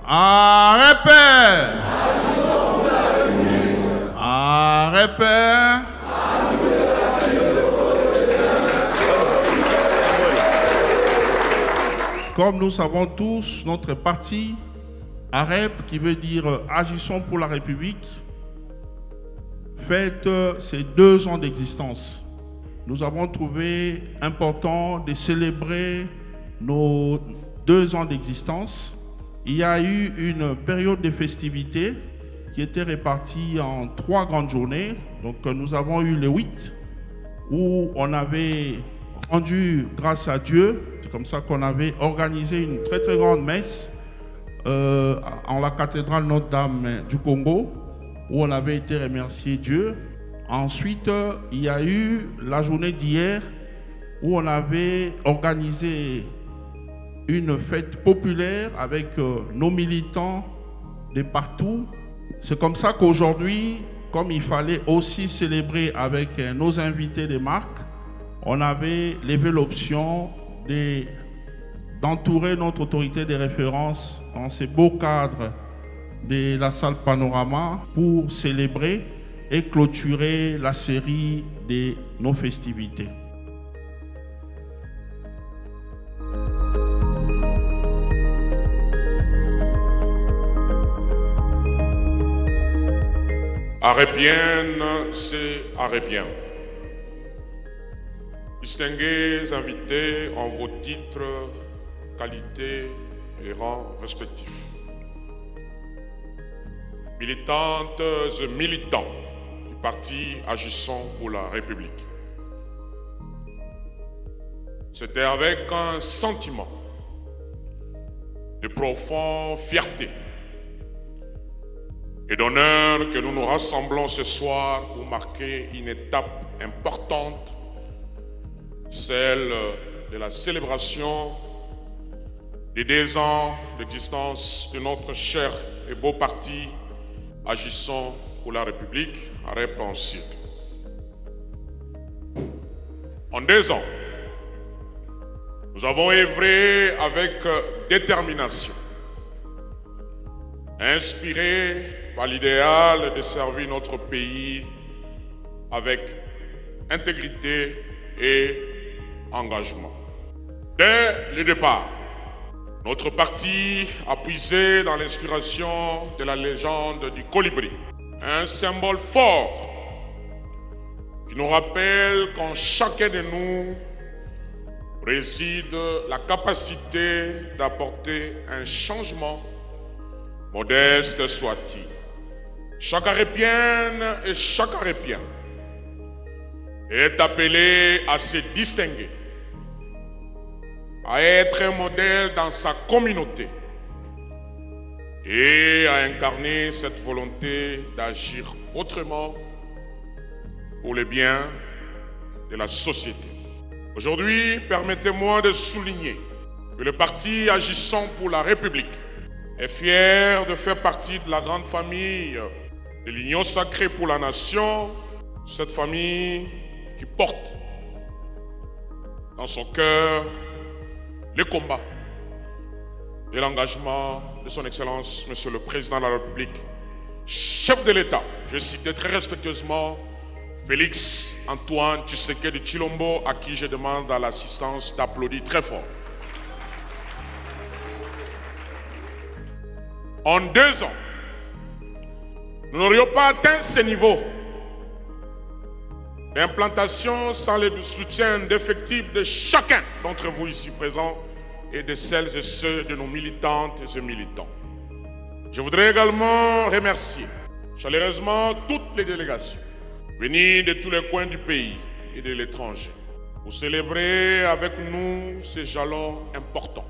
Arrêtez. Arrêtez. Comme nous savons tous, notre parti, AREP, qui veut dire Agissons pour la République, fête ses 2 ans d'existence. Nous avons trouvé important de célébrer nos 2 ans d'existence. Il y a eu une période de festivités qui était répartie en 3 grandes journées. Donc nous avons eu le 8, où on avait rendu grâce à Dieu. C'est comme ça qu'on avait organisé une très très grande messe en la cathédrale Notre-Dame du Congo, où on avait été remercier Dieu. Ensuite, il y a eu la journée d'hier, où on avait organisé une fête populaire avec nos militants de partout. C'est comme ça qu'aujourd'hui, comme il fallait aussi célébrer avec nos invités de marque, on avait levé l'option d'entourer notre autorité de référence dans ces beaux cadres de la salle Panorama pour célébrer et clôturer la série de nos festivités. Arépienne, c'est Arépien. Distingués invités en vos titres, qualités et rangs respectifs. Militantes et militants du parti Agissons pour la République. C'était avec un sentiment de profonde fierté et d'honneur que nous nous rassemblons ce soir pour marquer une étape importante, celle de la célébration des 2 ans d'existence de notre cher et beau parti Agissons pour la République, AREP en Sud. En 2 ans, nous avons œuvré avec détermination, inspirés par l'idéal de servir notre pays avec intégrité et engagement. Dès le départ, notre parti a puisé dans l'inspiration de la légende du colibri, un symbole fort qui nous rappelle qu'en chacun de nous réside la capacité d'apporter un changement, modeste soit-il. Chaque Arépienne et chaque Arépien est appelé à se distinguer, à être un modèle dans sa communauté et à incarner cette volonté d'agir autrement pour le bien de la société. Aujourd'hui, permettez-moi de souligner que le parti Agissons pour la République est fier de faire partie de la grande famille de l'Union sacrée pour la nation, cette famille qui porte dans son cœur le combat et l'engagement de son Excellence, Monsieur le Président de la République, chef de l'État. Je citais très respectueusement Félix Antoine Tshisekedi Tshilombo, à qui je demande à l'assistance d'applaudir très fort. En 2 ans, nous n'aurions pas atteint ce niveau d'implantation sans le soutien d'effectifs de chacun d'entre vous ici présents et de celles et ceux de nos militantes et militants. Je voudrais également remercier chaleureusement toutes les délégations venues de tous les coins du pays et de l'étranger pour célébrer avec nous ces jalons importants.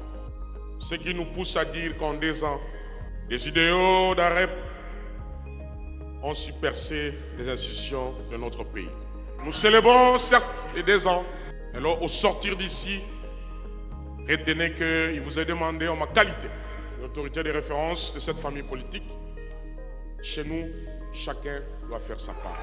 Ce qui nous pousse à dire qu'en 2 ans, les idéaux d'AREP ont su percer les institutions de notre pays. Nous célébrons certes les 2 ans, mais alors au sortir d'ici, retenez qu'il vous est demandé en ma qualité d'autorité de référence de cette famille politique. Chez nous, chacun doit faire sa part.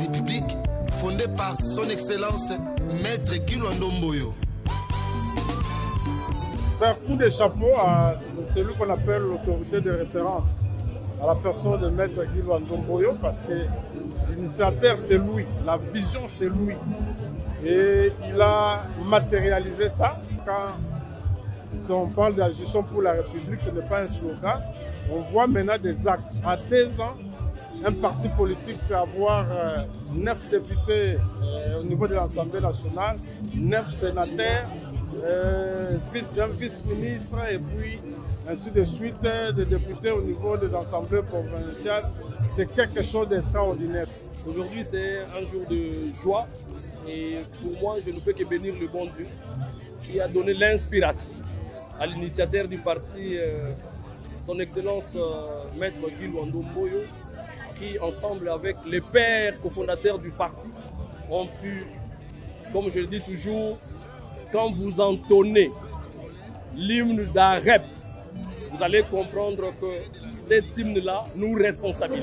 République, fondée par son Excellence Maître Guy Lwando-Mboyo. Faire coup de chapeau à celui qu'on appelle l'autorité de référence, à la personne de Maître Guy Lwando-Mboyo, parce que l'initiateur c'est lui, la vision c'est lui. Et il a matérialisé ça. Quand on parle d'agissons pour la République, ce n'est pas un slogan. On voit maintenant des actes. En 2 ans, un parti politique peut avoir 9 députés au niveau de l'Assemblée nationale, 9 sénateurs, un vice-ministre et puis ainsi de suite des députés au niveau des assemblées provinciales. C'est quelque chose d'extraordinaire. Aujourd'hui, c'est un jour de joie et pour moi, je ne peux que bénir le bon Dieu qui a donné l'inspiration à l'initiateur du parti, son Excellence Maître Guy Lwando-Mboyo, qui, ensemble avec les pères cofondateurs du parti, ont pu, comme je le dis toujours, quand vous entonnez l'hymne d'Arep, vous allez comprendre que cet hymne-là nous responsabilise.